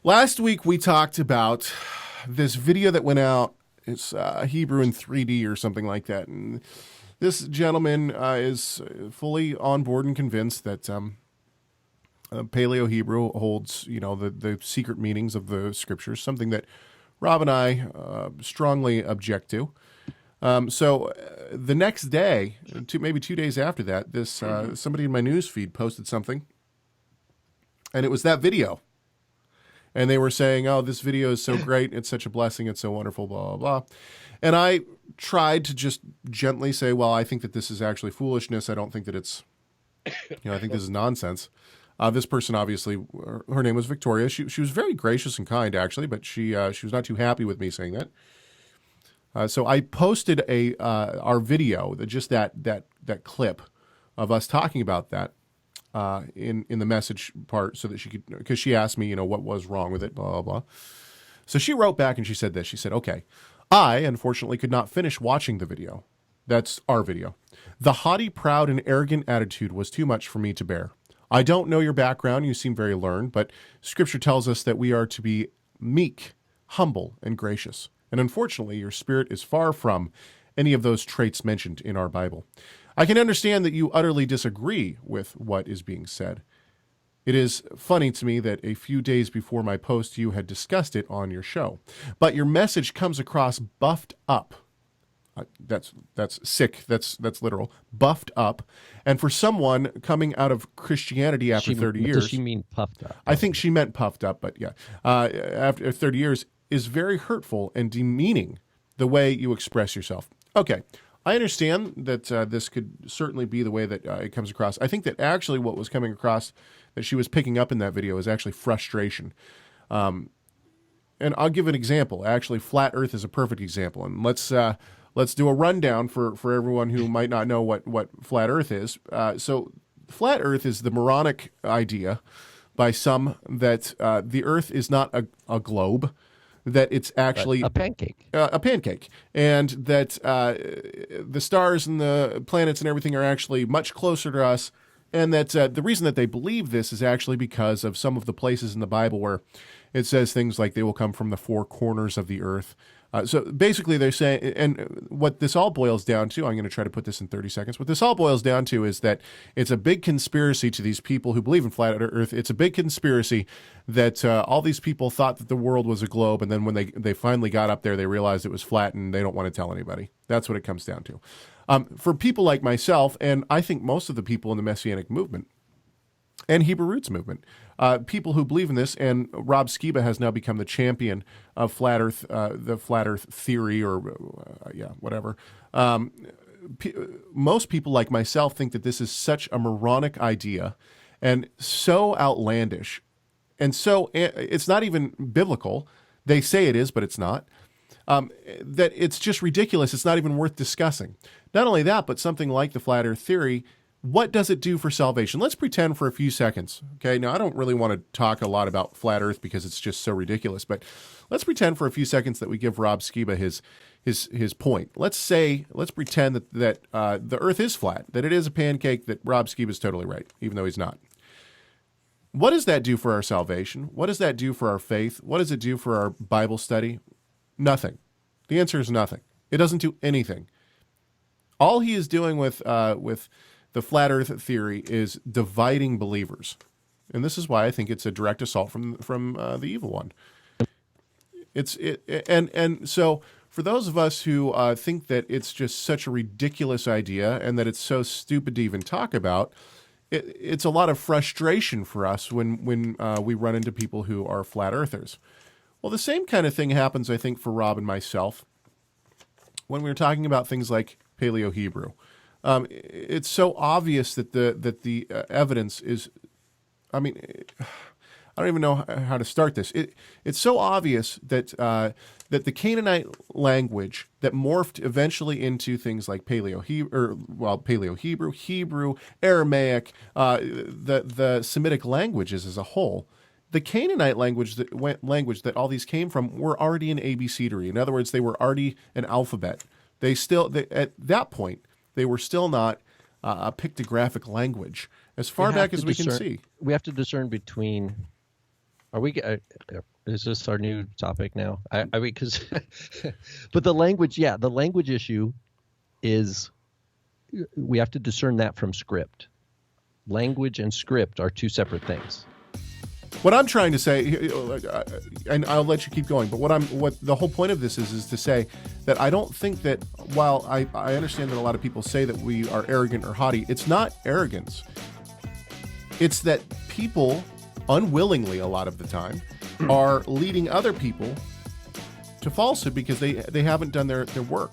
Last week we talked about this video that went out. It's Hebrew in 3D or something like that. And this gentleman is fully on board and convinced that Paleo Hebrew holds, the secret meanings of the scriptures, something that Rob and I strongly object to. So the next day, maybe 2 days after that, this somebody in my news feed posted something, and it was that video. And they were saying, oh, this video is so great. It's such a blessing. It's so wonderful, blah, blah, blah. And I tried to just gently say, well, I think that this is actually foolishness. I don't think that it's, I think this is nonsense. This person, obviously, her name was Victoria. She was very gracious and kind, actually, but she was not too happy with me saying that. So I posted our video, just that clip of us talking about that. In the message part, so that she could, because she asked me, what was wrong with it, blah, blah, blah. So she wrote back and she said this. She said, okay, I unfortunately could not finish watching the video. That's our video. The haughty, proud, and arrogant attitude was too much for me to bear. I don't know your background. You seem very learned, but Scripture tells us that we are to be meek, humble, and gracious. And unfortunately, your spirit is far from any of those traits mentioned in our Bible. I can understand that you utterly disagree with what is being said. It is funny to me that a few days before my post, you had discussed it on your show. But your message comes across buffed up. That's sick. That's literal. Buffed up. And for someone coming out of Christianity after 30 years... Does she mean puffed up? I think she meant puffed up, but yeah. After 30 years is very hurtful and demeaning the way you express yourself. Okay. I understand that this could certainly be the way that it comes across. I think that actually what was coming across that she was picking up in that video is actually frustration. And I'll give an example. Actually, flat Earth is a perfect example. And let's do a rundown for everyone who might not know what flat Earth is. So flat Earth is the moronic idea by some that the Earth is not a globe, that it's actually a pancake. And that the stars and the planets and everything are actually much closer to us, and that the reason that they believe this is actually because of some of the places in the Bible where it says things like they will come from the four corners of the earth. So basically they're saying, and what this all boils down to, I'm going to try to put this in 30 seconds, what this all boils down to is that it's a big conspiracy to these people who believe in flat Earth. It's a big conspiracy that all these people thought that the world was a globe, and then when they finally got up there, they realized it was flat, and they don't want to tell anybody. That's what it comes down to. For people like myself, and I think most of the people in the Messianic movement, and Hebrew Roots movement, people who believe in this, and Rob Skiba has now become the champion of flat Earth, the flat Earth theory, or whatever. Most people like myself think that this is such a moronic idea, and so outlandish, and so it's not even biblical. They say it is, but it's not. That it's just ridiculous. It's not even worth discussing. Not only that, but something like the flat Earth theory. What does it do for salvation? Let's pretend for a few seconds. Okay, now I don't really want to talk a lot about flat Earth because it's just so ridiculous, but let's pretend for a few seconds that we give Rob Skiba his point. Let's pretend that the Earth is flat, that it is a pancake, that Rob Skiba is totally right, even though he's not. What does that do for our salvation? What does that do for our faith? What does it do for our Bible study? Nothing. The answer is nothing. It doesn't do anything. All he is doing with the flat Earth theory is dividing believers, and this is why I think it's a direct assault from the evil one. And so for those of us who think that it's just such a ridiculous idea and that it's so stupid to even talk about, it's a lot of frustration for us when we run into people who are flat earthers. Well, the same kind of thing happens, I think, for Rob and myself when we were talking about things like Paleo Hebrew. It's so obvious that the evidence is, I mean, I don't even know how to start this. It's so obvious that that the Canaanite language that morphed eventually into things like Paleo Hebrew, Hebrew, Aramaic, the Semitic languages as a whole. The Canaanite language that all these came from were already an abecedary. In other words, they were already an alphabet. At that point, they were still not a pictographic language as far back as we can see. We have to discern between. Are we? Is this our new topic now? I mean, because, but the language issue is we have to discern that from script. Language and script are two separate things. What I'm trying to say, and I'll let you keep going, but what the whole point of this is to say that I don't think that while I understand that a lot of people say that we are arrogant or haughty, it's not arrogance. It's that people unwillingly, a lot of the time, are leading other people to falsehood because they haven't done their work.